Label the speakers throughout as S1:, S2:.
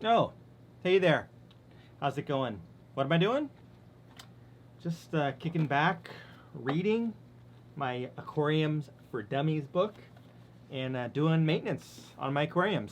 S1: Oh, hey there. How's it going? What am I doing? Just kicking back, reading my Aquariums for Dummies book, and doing maintenance on my aquariums.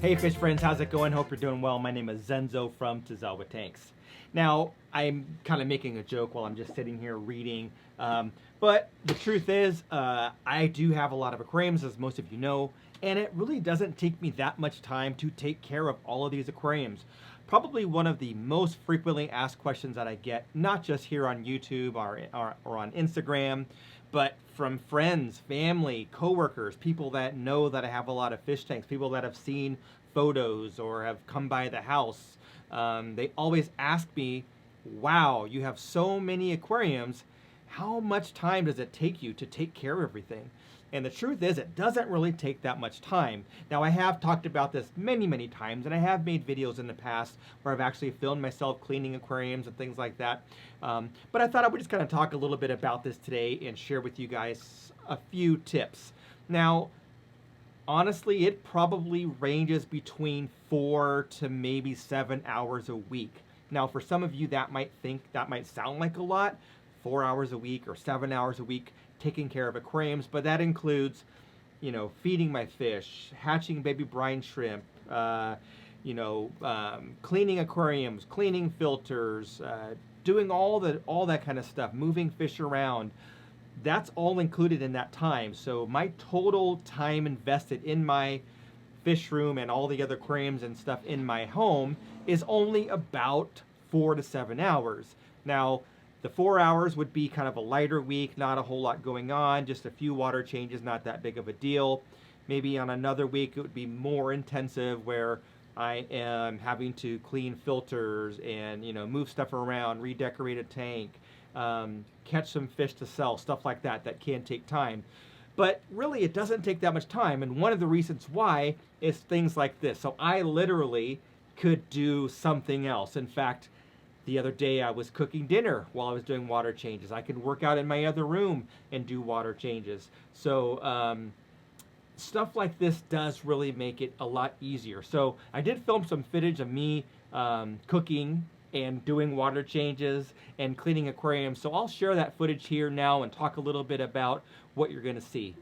S1: Hey fish friends, how's it going? Hope you're doing well. My name is Zenzo from Tazawa Tanks. Now, I'm kind of making a joke while I'm just sitting here reading, but the truth is, I do have a lot of aquariums, as most of you know, and it really doesn't take me that much time to take care of all of these aquariums. Probably one of the most frequently asked questions that I get, not just here on YouTube or on Instagram, but from friends, family, coworkers, people that know that I have a lot of fish tanks, people that have seen photos or have come by the house. They always ask me, wow, you have so many aquariums. How much time does it take you to take care of everything? And the truth is, it doesn't really take that much time. Now, I have talked about this many, many times, and I have made videos in the past where I've actually filmed myself cleaning aquariums and things like that. But I thought I would just kind of talk a little bit about this today and share with you guys a few tips. Now, honestly, it probably ranges between 4 to maybe 7 hours a week. Now, for some of you, that might sound like a lot, 4 hours a week or 7 hours a week taking care of aquariums, but that includes, feeding my fish, hatching baby brine shrimp, cleaning aquariums, cleaning filters, doing all that kind of stuff, moving fish around. That's all included in that time. So my total time invested in my fish room and all the other aquariums and stuff in my home is only about 4 to 7 hours. Now, the 4 hours would be kind of a lighter week, not a whole lot going on, just a few water changes, not that big of a deal. Maybe on another week it would be more intensive where I am having to clean filters and move stuff around, redecorate a tank, catch some fish to sell, stuff like that can take time. But really, it doesn't take that much time, and one of the reasons why is things like this. So I literally could do something else. In fact, the other day I was cooking dinner while I was doing water changes. I could work out in my other room and do water changes. So stuff like this does really make it a lot easier. So I did film some footage of me cooking and doing water changes and cleaning aquariums. So I'll share that footage here now and talk a little bit about what you're going to see.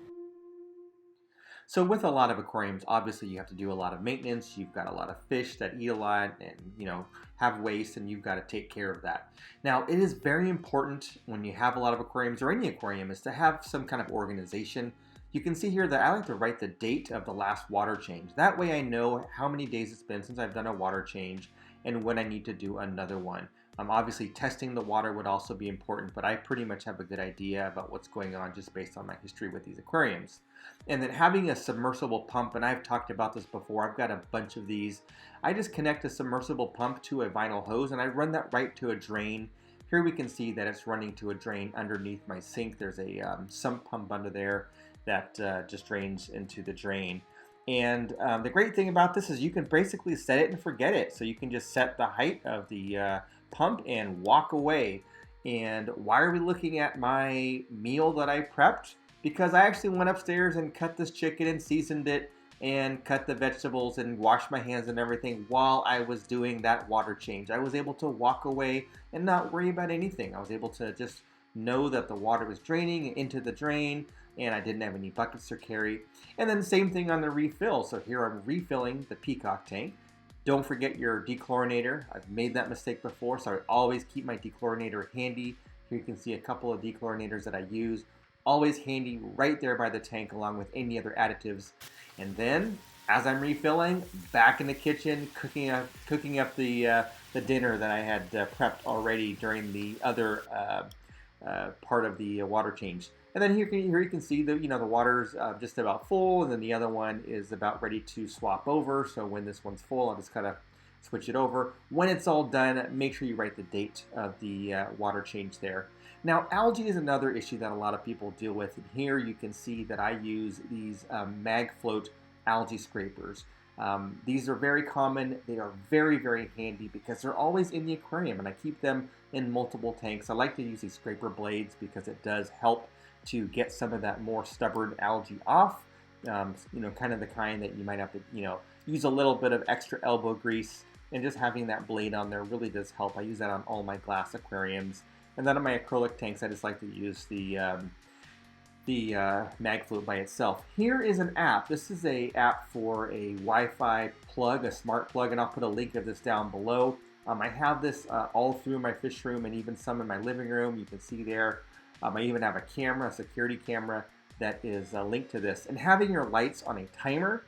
S1: So with a lot of aquariums, obviously you have to do a lot of maintenance. You've got a lot of fish that eat a lot and, have waste, and you've got to take care of that. Now, it is very important when you have a lot of aquariums or any aquarium is to have some kind of organization. You can see here that I like to write the date of the last water change. That way I know how many days it's been since I've done a water change and when I need to do another one. Obviously, testing the water would also be important, but I pretty much have a good idea about what's going on just based on my history with these aquariums. And then having a submersible pump, and I've talked about this before, I've got a bunch of these. I just connect a submersible pump to a vinyl hose and I run that right to a drain. Here we can see that it's running to a drain underneath my sink. There's a sump pump under there that just drains into the drain. And the great thing about this is you can basically set it and forget it. So you can just set the height of the pump and walk away. And why are we looking at my meal that I prepped? Because I actually went upstairs and cut this chicken and seasoned it and cut the vegetables and washed my hands and everything while I was doing that water change. I was able to walk away and not worry about anything. I was able to just know that the water was draining into the drain and I didn't have any buckets to carry. And then the same thing on the refill. So here I'm refilling the peacock tank. Don't forget your dechlorinator. I've made that mistake before, so I always keep my dechlorinator handy. Here you can see a couple of dechlorinator's that I use. Always handy right there by the tank along with any other additives. And then, as I'm refilling, back in the kitchen, cooking up the dinner that I had prepped already during the other part of the water change. And then here you can see the water's just about full, and then the other one is about ready to swap over. So when this one's full, I'll just kind of switch it over. When it's all done, make sure you write the date of the water change there. Now, algae is another issue that a lot of people deal with. And here you can see that I use these mag float algae scrapers.
S2: These are very common. They are very, very handy because they're always in the aquarium, and I keep them in multiple tanks. I like to use these scraper blades because it does help to get some of that more stubborn algae off. Kind of the kind that you might have to, use a little bit of extra elbow grease, and just having that blade on there really does help. I use that on all my glass aquariums. And then on my acrylic tanks, I just like to use the mag float by itself. Here is an app. This is a app for a Wi-Fi plug, a smart plug, and I'll put a link of this down below. I have this all through my fish room and even some in my living room. You can see there. I even have a camera, a security camera that is linked to this. And having your lights on a timer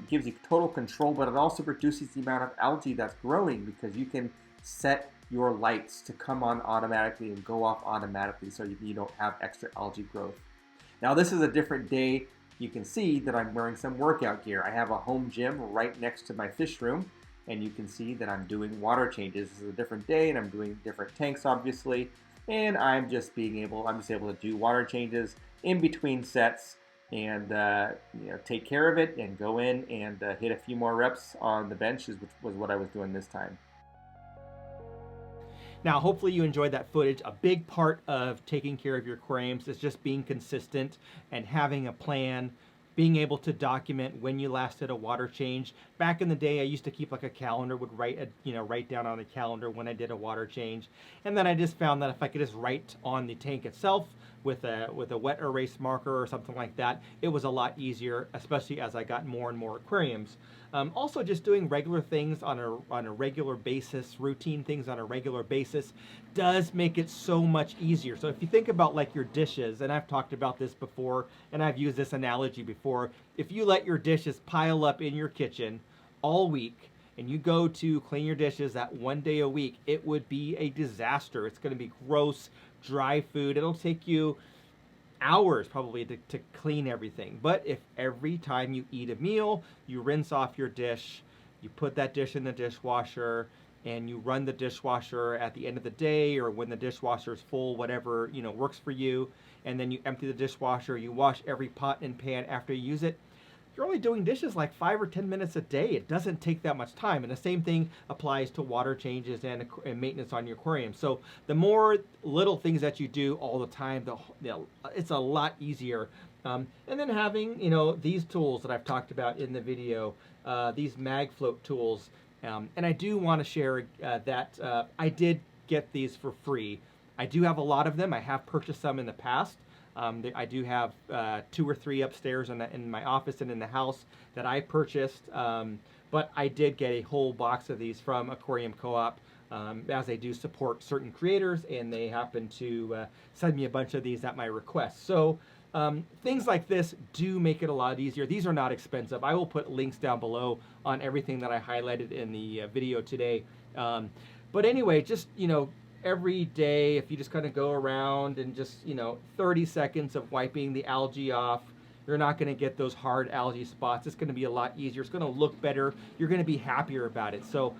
S2: gives you total control, but it also reduces the amount of algae that's growing because you can set your lights to come on automatically and go off automatically so you don't have extra algae growth. Now this is a different day. You can see that I'm wearing some workout gear. I have a home gym right next to my fish room, and you can see that I'm doing water changes. This is a different day, and I'm doing different tanks, obviously, and I'm just able to do water changes in between sets and take care of it and go in and hit a few more reps on the benches, which was what I was doing this time.
S1: Now, hopefully you enjoyed that footage. A big part of taking care of your aquariums is just being consistent and having a plan, being able to document when you last did a water change. Back in the day, I used to keep like a calendar, would write down on the calendar when I did a water change. And then I just found that if I could just write on the tank itself with a wet erase marker or something like that, it was a lot easier, especially as I got more and more aquariums. Also, just doing regular things on a regular basis, routine things on a regular basis, does make it so much easier. So if you think about like your dishes, and I've talked about this before, and I've used this analogy before, if you let your dishes pile up in your kitchen all week, and you go to clean your dishes that one day a week, it would be a disaster. It's going to be gross, dry food. It'll take you hours probably to clean everything. But if every time you eat a meal, you rinse off your dish, you put that dish in the dishwasher, and you run the dishwasher at the end of the day or when the dishwasher is full, whatever works for you, and then you empty the dishwasher, you wash every pot and pan after you use it, you're only doing dishes like 5 or 10 minutes a day. It doesn't take that much time. And the same thing applies to water changes and maintenance on your aquarium. So the more little things that you do all the time, it's a lot easier. And then having, these tools that I've talked about in the video, these mag float tools. And I do want to share that I did get these for free. I do have a lot of them. I have purchased some in the past. I do have 2 or 3 upstairs in my office and in the house that I purchased, but I did get a whole box of these from Aquarium Co-op, as they do support certain creators, and they happen to send me a bunch of these at my request. So things like this do make it a lot easier. These are not expensive. I will put links down below on everything that I highlighted in the video today. But anyway, just, every day, if you just kind of go around and just 30 seconds of wiping the algae off, you're not going to get those hard algae spots. It's going to be a lot easier. It's going to look better. You're going to be happier about it. So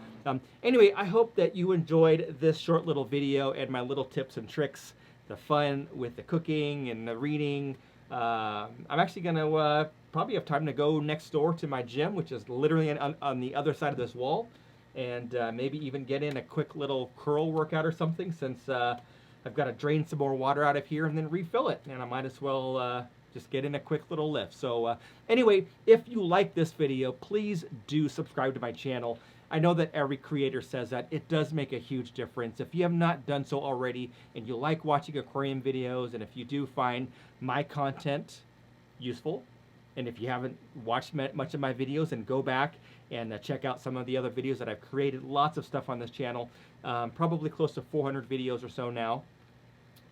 S1: anyway, I hope that you enjoyed this short little video and my little tips and tricks, the fun with the cooking and the reading. I'm actually going to probably have time to go next door to my gym, which is literally on the other side of this wall, and maybe even get in a quick little curl workout or something, since I've got to drain some more water out of here and then refill it, and I might as well just get in a quick little lift. So anyway, if you like this video, please do subscribe to my channel. I know that every creator says that. It does make a huge difference. If you have not done so already and you like watching aquarium videos, and if you do find my content useful, and if you haven't watched much of my videos, then go back and check out some of the other videos that I've created. Lots of stuff on this channel, probably close to 400 videos or so now.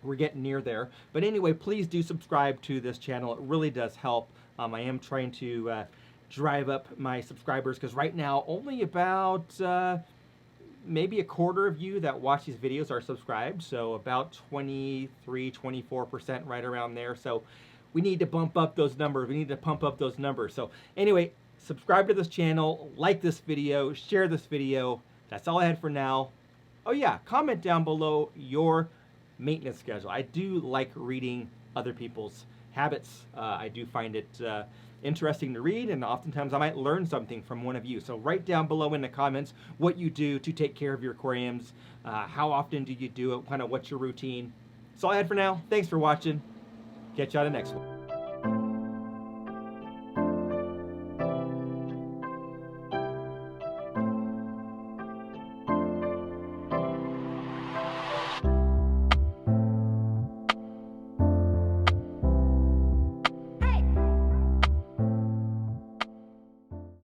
S1: We're getting near there. But anyway, please do subscribe to this channel. It really does help. I am trying to drive up my subscribers, because right now only about maybe a quarter of you that watch these videos are subscribed. So about 23-24%, right around there. So we need to bump up those numbers. We need to pump up those numbers. So anyway, subscribe to this channel, like this video, share this video. That's all I had for now. Oh yeah, comment down below your maintenance schedule. I do like reading other people's habits. I do find it interesting to read, and oftentimes I might learn something from one of you. So write down below in the comments what you do to take care of your aquariums. How often do you do it? Kind of what's your routine? That's all I had for now. Thanks for watching. Catch you on the next one.